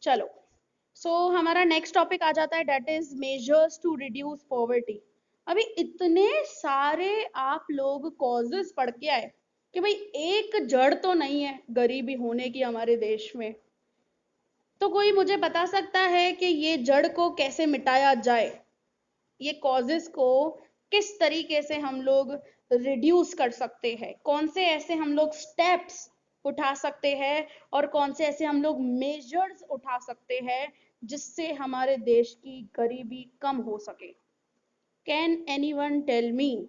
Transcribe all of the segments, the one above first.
चलो, हमारा next topic आ जाता है, that is measures to reduce poverty. अभी इतने सारे आप लोग कॉजेस पढ़ के आए कि भाई एक जड़ तो नहीं है गरीबी होने की हमारे देश में। तो कोई मुझे बता सकता है कि ये जड़ को कैसे मिटाया जाए, ये कॉजेस को किस तरीके से हम लोग रिड्यूस कर सकते हैं, कौन से ऐसे हम लोग स्टेप्स उठा सकते हैं और कौन से ऐसे हम लोग मेजर्स उठा सकते हैं जिससे हमारे देश की गरीबी कम हो सके। Can anyone tell me?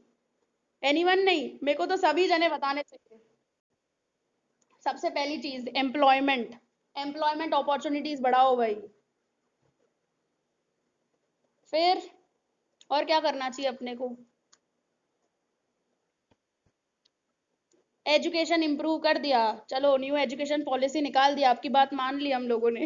Anyone नहीं, मेरे को तो सभी जने बताने चाहिए। सबसे पहली चीज एम्प्लॉयमेंट, एम्प्लॉयमेंट अपॉर्चुनिटीज बढ़ाओ भाई। फिर और क्या करना चाहिए अपने को? एजुकेशन इंप्रूव कर दिया, चलो न्यू एजुकेशन पॉलिसी निकाल दिया, आपकी बात मान ली हम लोगों ने।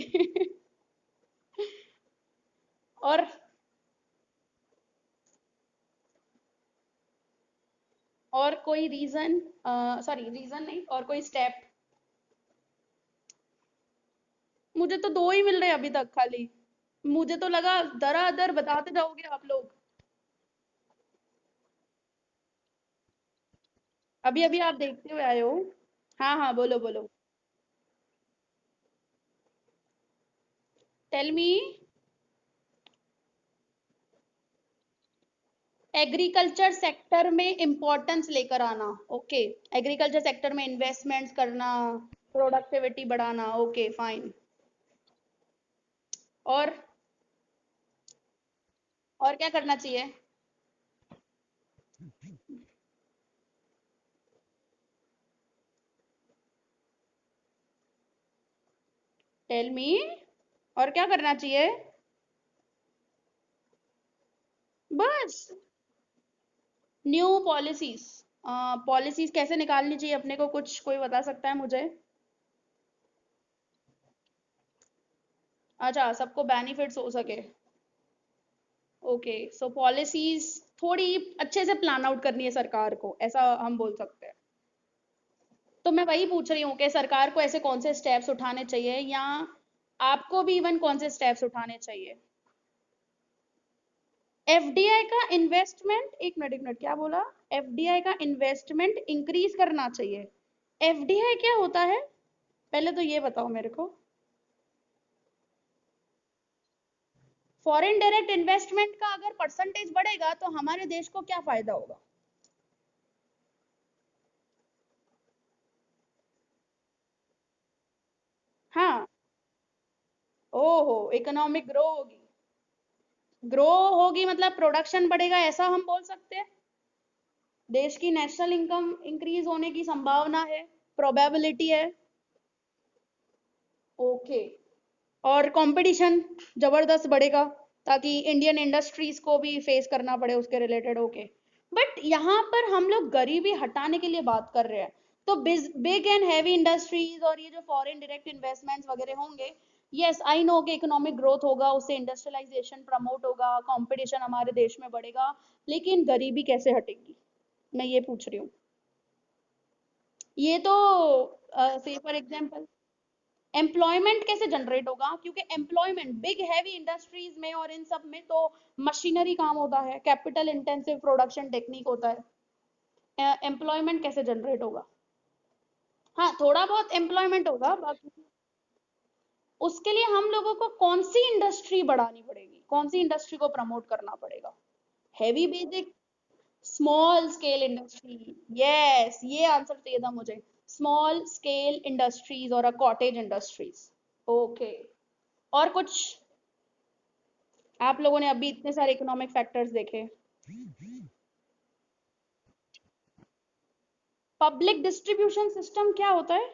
और कोई रीजन, सॉरी रीजन नहीं, और कोई स्टेप? मुझे तो दो ही मिल रहे हैं अभी तक खाली। मुझे तो लगा दरादर बताते जाओगे आप लोग। अभी अभी आप देखते हुए आए हो। हाँ हाँ, बोलो बोलो। Tell me. एग्रीकल्चर सेक्टर में इंपॉर्टेंस लेकर आना, ओके। एग्रीकल्चर सेक्टर में इन्वेस्टमेंट्स करना, प्रोडक्टिविटी बढ़ाना, ओके फाइन। और क्या करना चाहिए? टेल मी, और क्या करना चाहिए? बस न्यू पॉलिसीज, पॉलिसीज कैसे निकालनी चाहिए अपने को, कुछ कोई बता सकता है मुझे? अच्छा, सबको बेनिफिट्स हो सके। ओके, सो पॉलिसीज थोड़ी अच्छे से प्लान आउट करनी है सरकार को, ऐसा हम बोल सकते हैं। तो मैं वही पूछ रही हूँ कि सरकार को ऐसे कौन से स्टेप्स उठाने चाहिए, या आपको भी इवन कौन से स्टेप्स उठाने चाहिए? एफडीआई का इन्वेस्टमेंट, एक मिनट क्या बोला? एफडीआई का इन्वेस्टमेंट इंक्रीज करना चाहिए। एफडीआई क्या होता है, पहले तो ये बताओ मेरे को। फॉरेन डायरेक्ट इन्वेस्टमेंट का अगर परसेंटेज बढ़ेगा तो हमारे देश को क्या फायदा होगा? हाँ। ओहो, इकोनॉमिक ग्रो होगी। ग्रो होगी मतलब प्रोडक्शन बढ़ेगा, ऐसा हम बोल सकते हैं। देश की नेशनल इनकम इंक्रीज होने की संभावना है, प्रोबेबिलिटी है। ओके। और कंपटीशन जबरदस्त बढ़ेगा, ताकि इंडियन इंडस्ट्रीज को भी फेस करना पड़े उसके रिलेटेड, ओके। बट यहाँ पर हम लोग गरीबी हटाने के लिए बात कर रहे हैं, तो बिग एंड हैवी इंडस्ट्रीज और ये जो फॉरेन डायरेक्ट इन्वेस्टमेंट्स वगैरह होंगे, यस आई नो कि इकोनॉमिक ग्रोथ होगा, उससे इंडस्ट्रियलाइजेशन प्रमोट होगा, कंपटीशन हमारे देश में बढ़ेगा, लेकिन गरीबी कैसे हटेगी, मैं ये पूछ रही हूँ। ये तो से फॉर एग्जांपल एम्प्लॉयमेंट कैसे जनरेट होगा, क्योंकि एम्प्लॉयमेंट बिग हैवी इंडस्ट्रीज में और इन सब में तो मशीनरी काम होता है, कैपिटल इंटेंसिव प्रोडक्शन टेक्निक होता है, एम्प्लॉयमेंट कैसे जनरेट होगा? हाँ, थोड़ा बहुत एम्प्लॉयमेंट होगा, बाकी उसके लिए हम लोगों को कौन सी इंडस्ट्री बढ़ानी पड़ेगी, कौन सी इंडस्ट्री को प्रमोट करना पड़ेगा? Heavy basic, small scale industry, yes ये आंसर चाहिए था मुझे। स्मॉल स्केल इंडस्ट्रीज और अ कॉटेज इंडस्ट्रीज, ओके। और कुछ? आप लोगों ने अभी इतने सारे इकोनॉमिक फैक्टर्स देखे। पब्लिक डिस्ट्रीब्यूशन सिस्टम क्या होता है?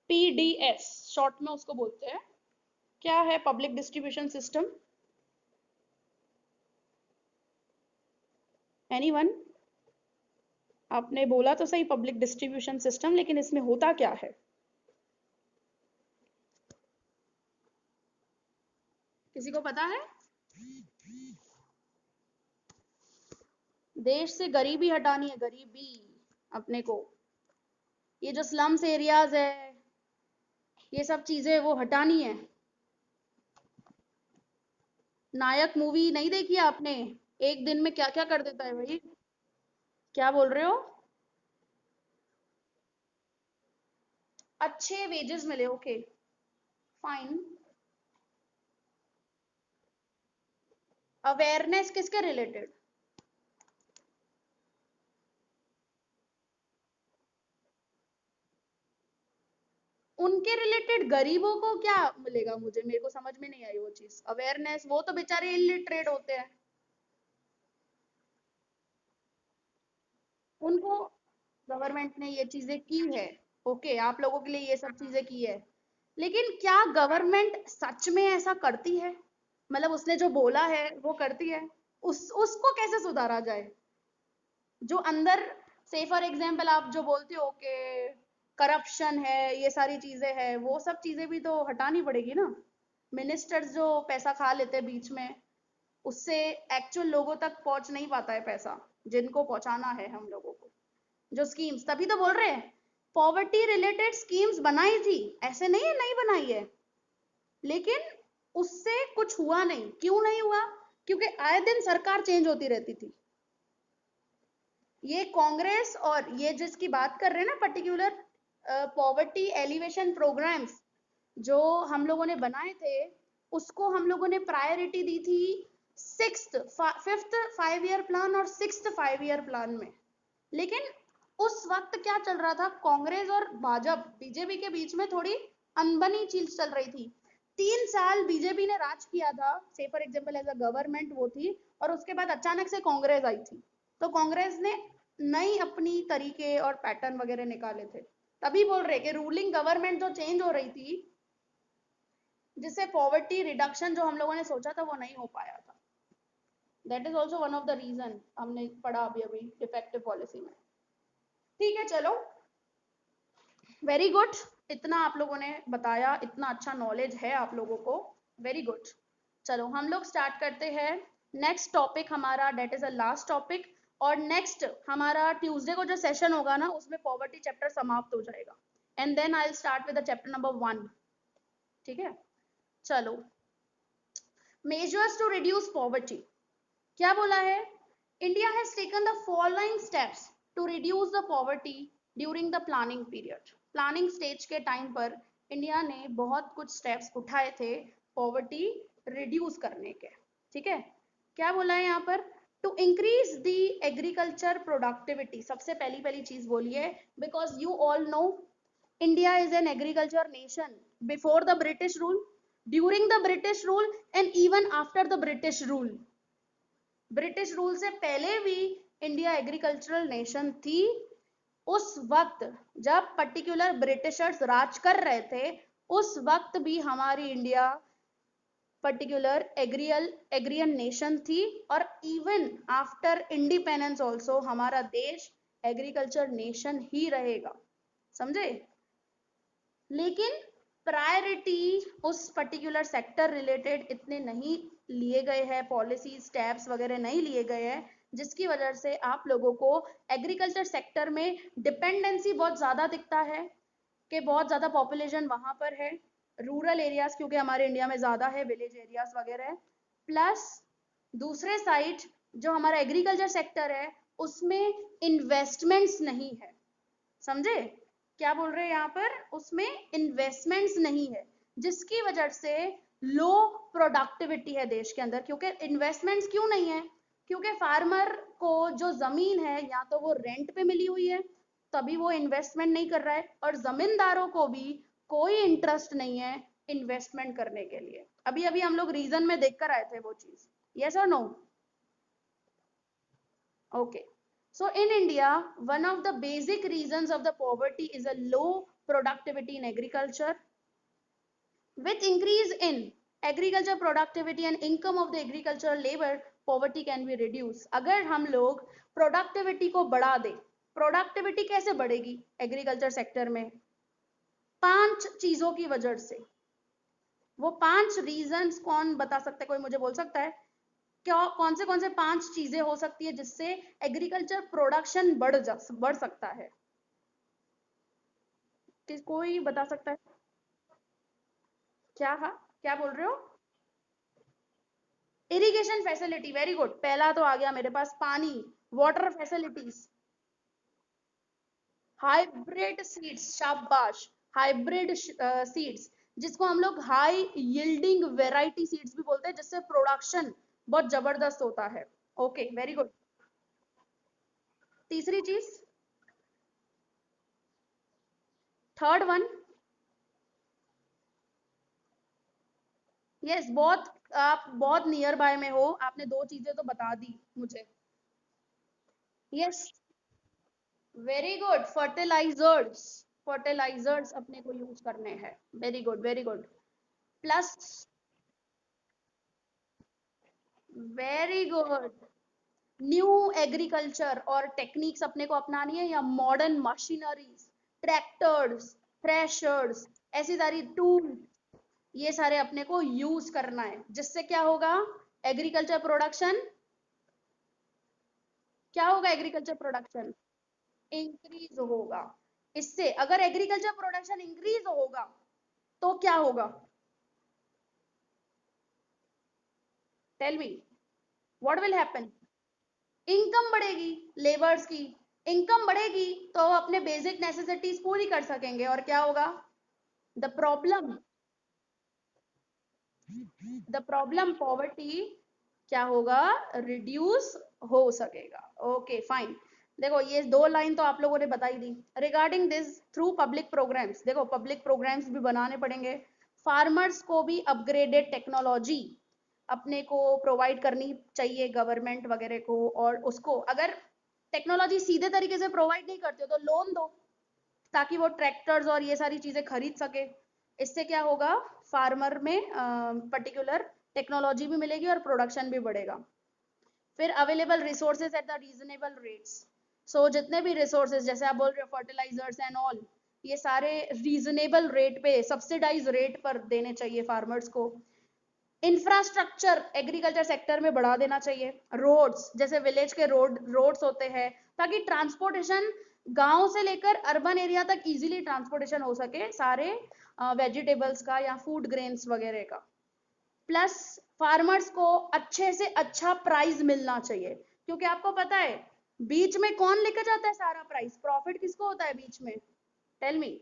पीडीएस शॉर्ट में उसको बोलते हैं। क्या है पब्लिक डिस्ट्रीब्यूशन सिस्टम? एनीवन? आपने बोला तो सही पब्लिक डिस्ट्रीब्यूशन सिस्टम, लेकिन इसमें होता क्या है? किसी को पता है? देश से गरीबी हटानी है, गरीबी अपने को। ये जो स्लम्स एरियाज है, ये सब चीजें वो हटानी है। नायक मूवी नहीं देखी है आपने? एक दिन में क्या क्या कर देता है भाई। क्या बोल रहे हो? अच्छे वेजेस मिले, ओके, फाइन। अवेयरनेस किसके रिलेटेड? उनके रिलेटेड गरीबों को क्या मिलेगा? मुझे मेरे को समझ में नहीं आई वो चीज, अवेयरनेस, वो तो बेचारे इलिटरेट होते हैं। उनको गवर्नमेंट ने ये चीजें की है, ओके, आप लोगों के लिए ये सब चीजें की है, लेकिन क्या गवर्नमेंट सच में ऐसा करती है? मतलब उसने जो बोला है वो करती है? उसको कैसे सुधारा जाए? जो अंदर, से फॉर एग्जाम्पल आप जो बोलते हो कि करप्शन है, ये सारी चीजें हैं, वो सब चीजें भी तो हटानी पड़ेगी ना। मिनिस्टर्स जो पैसा खा लेते हैं बीच में, उससे एक्चुअल लोगों तक पहुंच नहीं पाता है पैसा, जिनको पहुंचाना है हम लोगों को। जो स्कीम्स, तभी तो बोल रहे हैं, पॉवर्टी रिलेटेड स्कीम्स बनाई थी, ऐसे नहीं है नहीं बनाई है, लेकिन उससे कुछ हुआ नहीं। क्यों नहीं हुआ? क्योंकि आए दिन सरकार चेंज होती रहती थी। ये कांग्रेस, और ये जिसकी बात कर रहे हैं ना पर्टिकुलर, पॉवर्टी एलिवेशन प्रोग्राम्स जो हम लोगों ने बनाए थे, उसको हम लोगों ने प्रायोरिटी दी थी फिफ्थ 5 ईयर प्लान और सिक्स्थ 5 ईयर प्लान में। लेकिन उस वक्त क्या चल रहा था, कांग्रेस और भाजपा बीजेपी के बीच में थोड़ी अनबनी चीज चल रही थी। 3 साल बीजेपी ने राज किया था, say for example as a government वो थी, और उसके बाद अचानक से कांग्रेस आई थी, तो कांग्रेस ने नई अपनी तरीके और पैटर्न वगैरह निकाले थे। तभी बोल रहे कि रूलिंग गवर्नमेंट जो चेंज हो रही थी, जिससे पॉवर्टी रिडक्शन जो हम लोगों ने सोचा था वो नहीं हो पाया था। That is also one of the reason, हमने पढ़ा अभी अभी इफेक्टिव पॉलिसी में। ठीक है, चलो, वेरी गुड। इतना आप लोगों ने बताया, इतना अच्छा नॉलेज है आप लोगों को, वेरी गुड। चलो हम लोग स्टार्ट करते हैं नेक्स्ट टॉपिक हमारा, that is a last topic. और नेक्स्ट हमारा ट्यूसडे को जो सेशन होगा ना, उसमें पॉवर्टी चैप्टर समाप्त हो जाएगा, and then I will start with the chapter number 1। ठीक है, चलो, मेजर्स टू रिड्यूस पॉवर्टी, क्या बोला है? India has taken the following steps to reduce the poverty during the planning period. Planning stage के टाइम पर इंडिया ने बहुत कुछ स्टेप्स उठाए थे पॉवर्टी रिड्यूस करने के। ठीक है, क्या बोला है यहाँ पर? To increase the agriculture productivity, सबसे पहली पहली चीज बोली है, because you all know India is an agriculture nation before the British rule, during the British rule, and even after the British rule. British rule से पहले भी इंडिया एग्रीकल्चरल नेशन थी। उस वक्त जब पर्टिकुलर ब्रिटिशर्स राज कर रहे थे, उस वक्त भी हमारी इंडिया पर्टिकुलर एग्रियन नेशन थी, और इवन आफ्टर इंडिपेंडेंस ऑल्सो हमारा देश एग्रीकल्चर नेशन ही रहेगा। समझे? लेकिन प्रायोरिटी उस पर्टिकुलर सेक्टर रिलेटेड इतने नहीं लिए गए हैं, पॉलिसी स्टेप्स वगैरह नहीं लिए गए हैं, जिसकी वजह से आप लोगों को एग्रीकल्चर सेक्टर में डिपेंडेंसी बहुत ज्यादा दिखता है, कि बहुत ज्यादा पॉपुलेशन वहां पर है, रूरल एरियाज क्योंकि हमारे इंडिया में ज्यादा है, विलेज एरियाज वगैरह, प्लस दूसरे साइड जो हमारा एग्रीकल्चर सेक्टर है उसमें इन्वेस्टमेंट्स नहीं है। समझे क्या बोल रहे हैं यहाँ पर? उसमें इन्वेस्टमेंट्स नहीं है, जिसकी वजह से लो प्रोडक्टिविटी है देश के अंदर। क्योंकि इन्वेस्टमेंट्स क्यों नहीं है? क्योंकि फार्मर को जो जमीन है या तो वो रेंट पे मिली हुई है, तभी वो इन्वेस्टमेंट नहीं कर रहा है, और जमींदारों को भी कोई इंटरेस्ट नहीं है इन्वेस्टमेंट करने के लिए। अभी अभी हम लोग रीजन में देखकर आए थे वो चीज, यस और no? Okay. So in India, one of the basic reasons of the poverty is a low productivity in agriculture. With increase in agriculture productivity and income of the agricultural labor, poverty can be reduced. अगर हम लोग productivity को बढ़ा दें, productivity कैसे बढ़ेगी agriculture sector में? 5 चीजों की वजह से। वो 5 रीजंस कौन बता सकता है? कोई मुझे बोल सकता है क्या कौन से 5 चीजें हो सकती है जिससे एग्रीकल्चर प्रोडक्शन बढ़ सकता है? कोई बता सकता है? क्या बोल रहे हो? इरिगेशन फैसिलिटी, वेरी गुड, पहला तो आ गया मेरे पास, पानी, वाटर फैसिलिटीज। हाइब्रिड सीड्स, शाबाश, हाइब्रिड सीड्स, जिसको हम लोग हाई यील्डिंग वेराइटी सीड्स भी बोलते हैं, जिससे प्रोडक्शन बहुत जबरदस्त होता है। Okay, very good. तीसरी चीज, थर्ड वन, यस, बहुत, आप बहुत नियर बाय में हो, आपने दो चीजें तो बता दी मुझे। Yes, very good, fertilisers, fertilisers अपने को यूज करने हैं, very good, very good. Plus, very good, new agriculture और टेक्निक्स अपने को अपनानी है, या मॉडर्न मशीनरीज, ट्रैक्टर्स, थ्रेशर्स, ऐसी सारी टूल, ये सारे अपने को यूज करना है, जिससे क्या होगा, एग्रीकल्चर प्रोडक्शन, क्या होगा, एग्रीकल्चर प्रोडक्शन इंक्रीज होगा। इससे अगर एग्रीकल्चर प्रोडक्शन इंक्रीज होगा तो क्या होगा, tell me, what will happen? Income बढ़ेगी, लेबर्स की इनकम बढ़ेगी, तो वो अपने बेसिक नेसेसिटीज पूरी कर सकेंगे, और क्या होगा, द प्रॉब्लम, पॉवर्टी क्या होगा, रिड्यूस हो सकेगा। Okay, fine. देखो, ये दो लाइन तो आप लोगों ने बताई दी। Regarding this, through public programs, देखो पब्लिक प्रोग्राम्स भी बनाने पड़ेंगे, फार्मर्स को भी अपग्रेडेड टेक्नोलॉजी अपने को प्रोवाइड करनी चाहिए, गवर्नमेंट वगैरह को, और उसको अगर टेक्नोलॉजी सीधे तरीके से प्रोवाइड नहीं करते हो तो लोन दो, ताकि वो ट्रैक्टर्स और ये सारी चीजें खरीद सके। इससे क्या होगा, फार्मर में पर्टिकुलर टेक्नोलॉजी भी मिलेगी और प्रोडक्शन भी बढ़ेगा। फिर available resources at the reasonable rates, so जितने भी रिसोर्सेज, जैसे आप बोल रहे हो फर्टिलाइजर्स एंड ऑल, ये सारे रीजनेबल रेट पे, सब्सिडाइज रेट पर देने चाहिए फार्मर्स को। इंफ्रास्ट्रक्चर एग्रीकल्चर सेक्टर में बढ़ा देना चाहिए, रोड्स, जैसे विलेज के रोड्स होते हैं, ताकि ट्रांसपोर्टेशन गांव से लेकर अर्बन एरिया तक इजीली ट्रांसपोर्टेशन हो सके, सारे वेजिटेबल्स का या फूड ग्रेन्स वगैरह का। प्लस फार्मर्स को अच्छे से अच्छा प्राइस मिलना चाहिए, क्योंकि आपको पता है बीच में कौन लेकर जाता है सारा प्राइस, प्रॉफिट किसको होता है बीच में, टेल मी?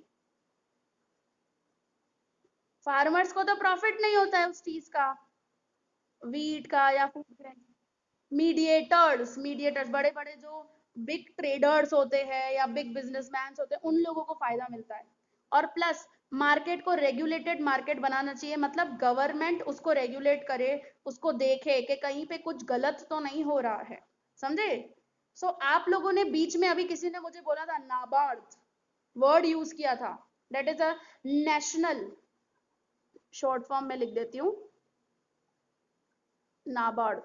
फार्मर्स को तो प्रॉफिट नहीं होता है उस चीज का, वीट का या फूड ग्रेन। मीडिएटर्स, बड़े बड़े जो बिग ट्रेडर्स होते हैं या बिग बिजनेसमैन होते हैं, उन लोगों को फायदा मिलता है। और प्लस मार्केट को रेगुलेटेड मार्केट बनाना चाहिए, मतलब गवर्नमेंट उसको रेगुलेट करे, उसको देखे कि कहीं पे कुछ गलत तो नहीं हो रहा है, समझे? सो आप लोगों ने बीच में अभी किसी ने मुझे बोला था नाबार्ड, वर्ड यूज किया था, that is a national, short form में लिख देती हूँ, नाबार्ड,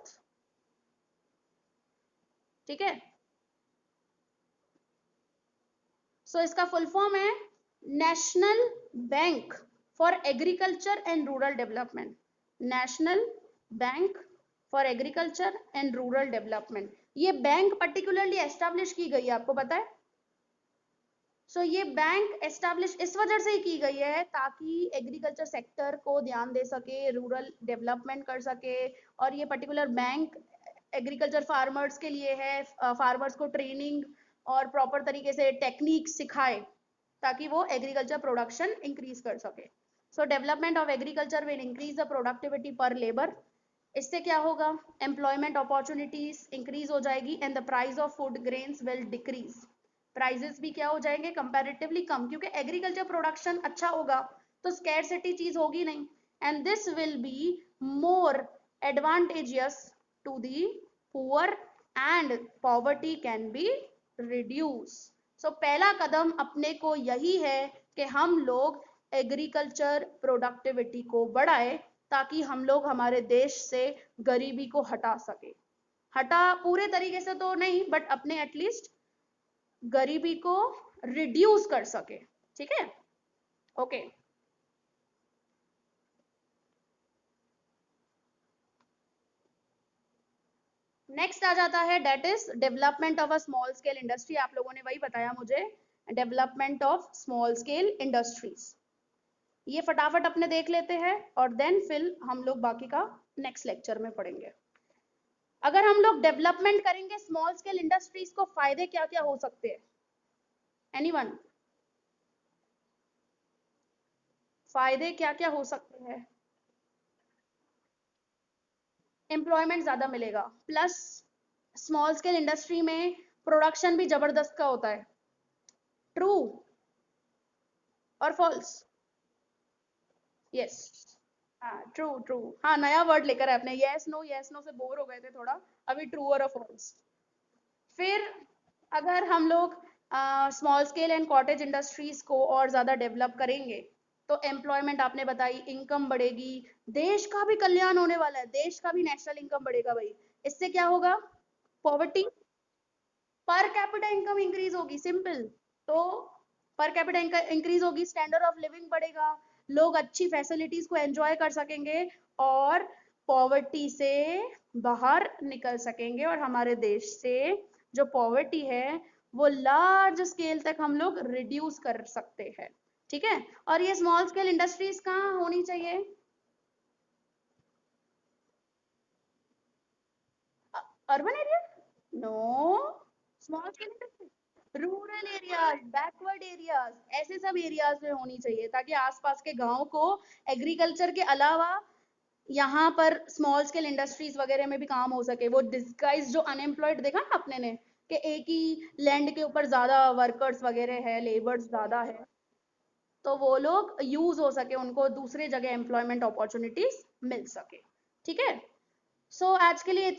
ठीक है? सो इसका फुल फॉर्म है national bank for agriculture and rural development, national bank for agriculture and rural development. ये बैंक पर्टिकुलरली एस्टैब्लिश की गई है, आपको पता है? ये बैंक एस्टैब्लिश इस वजह से ही की गई है, ताकि एग्रीकल्चर सेक्टर को ध्यान दे सके, रूरल डेवलपमेंट कर सके। और ये पर्टिकुलर बैंक एग्रीकल्चर फार्मर्स के लिए है, फार्मर्स को ट्रेनिंग और प्रॉपर तरीके से टेक्निक सिखाए, ताकि वो एग्रीकल्चर प्रोडक्शन इंक्रीज कर सके। So development of agriculture will increase the productivity per labour. इससे क्या होगा, एम्प्लॉयमेंट अपॉर्चुनिटीज इंक्रीज हो जाएगी, and the price of food grains will decrease, prices भी क्या हो जाएंगे, कंपैरेटिवली कम, क्योंकि एग्रीकल्चर प्रोडक्शन अच्छा होगा तो स्कैरसिटी चीज होगी नहीं, and this will be more advantageous to the poor, and poverty can be reduce. पहला कदम अपने को यही है कि हम लोग एग्रीकल्चर प्रोडक्टिविटी को बढ़ाए, ताकि हम लोग हमारे देश से गरीबी को हटा सके, हटा पूरे तरीके से तो नहीं, बट अपने एटलीस्ट गरीबी को रिड्यूस कर सके, ठीक है? ओके, नेक्स्ट आ जाता है, that is development of a small scale industry. आप लोगों ने वही बताया मुझे, development of small scale industries. ये फटाफट अपने देख लेते हैं और देन फिर हम लोग बाकी का नेक्स्ट लेक्चर में पढ़ेंगे। अगर हम लोग डेवलपमेंट करेंगे स्मॉल स्केल इंडस्ट्रीज को फायदे क्या क्या हो सकते हैं? एनीवन? फायदे क्या क्या हो सकते हैं? एम्प्लॉयमेंट ज्यादा मिलेगा, प्लस स्मॉल स्केल इंडस्ट्री में प्रोडक्शन भी जबरदस्त का होता है। ट्रू और फॉल्स? यस। हाँ ट्रू ट्रू। हाँ नया वर्ड लेकर आए अपने, यस नो से बोर हो गए थे थोड़ा, अभी ट्रू और फॉल्स। फिर अगर हम लोग small scale and cottage industries को और ज्यादा डेवलप करेंगे तो एम्प्लॉयमेंट आपने बताई, इनकम बढ़ेगी, देश का भी कल्याण होने वाला है, देश का भी नेशनल इनकम बढ़ेगा भाई। इससे क्या होगा? Poverty, per capita income increase होगी, सिंपल। तो पर कैपिटा इंक्रीज होगी, स्टैंडर्ड ऑफ लिविंग बढ़ेगा, लोग अच्छी फैसिलिटीज को एंजॉय कर सकेंगे और पॉवर्टी से बाहर निकल सकेंगे, और हमारे देश से जो पॉवर्टी है वो लार्ज स्केल तक हम लोग रिड्यूस कर सकते हैं। ठीक है, और ये स्मॉल स्केल इंडस्ट्रीज कहाँ होनी चाहिए? Urban area? No, small scale industry rural areas, backward areas, ऐसे सब एरियाज में होनी चाहिए ताकि आसपास के गांव को एग्रीकल्चर के अलावा यहाँ पर स्मॉल स्केल इंडस्ट्रीज वगैरह में भी काम हो सके। वो डिस्गाइज जो अनएम्प्लॉयड देखा ना अपने ने, कि एक ही लैंड के ऊपर ज्यादा वर्कर्स वगैरह है, लेबर्स ज्यादा है, तो वो लोग यूज हो सके, उनको दूसरे जगह एम्प्लॉयमेंट अपॉर्चुनिटीज मिल सके। ठीक है, सो आज के लिए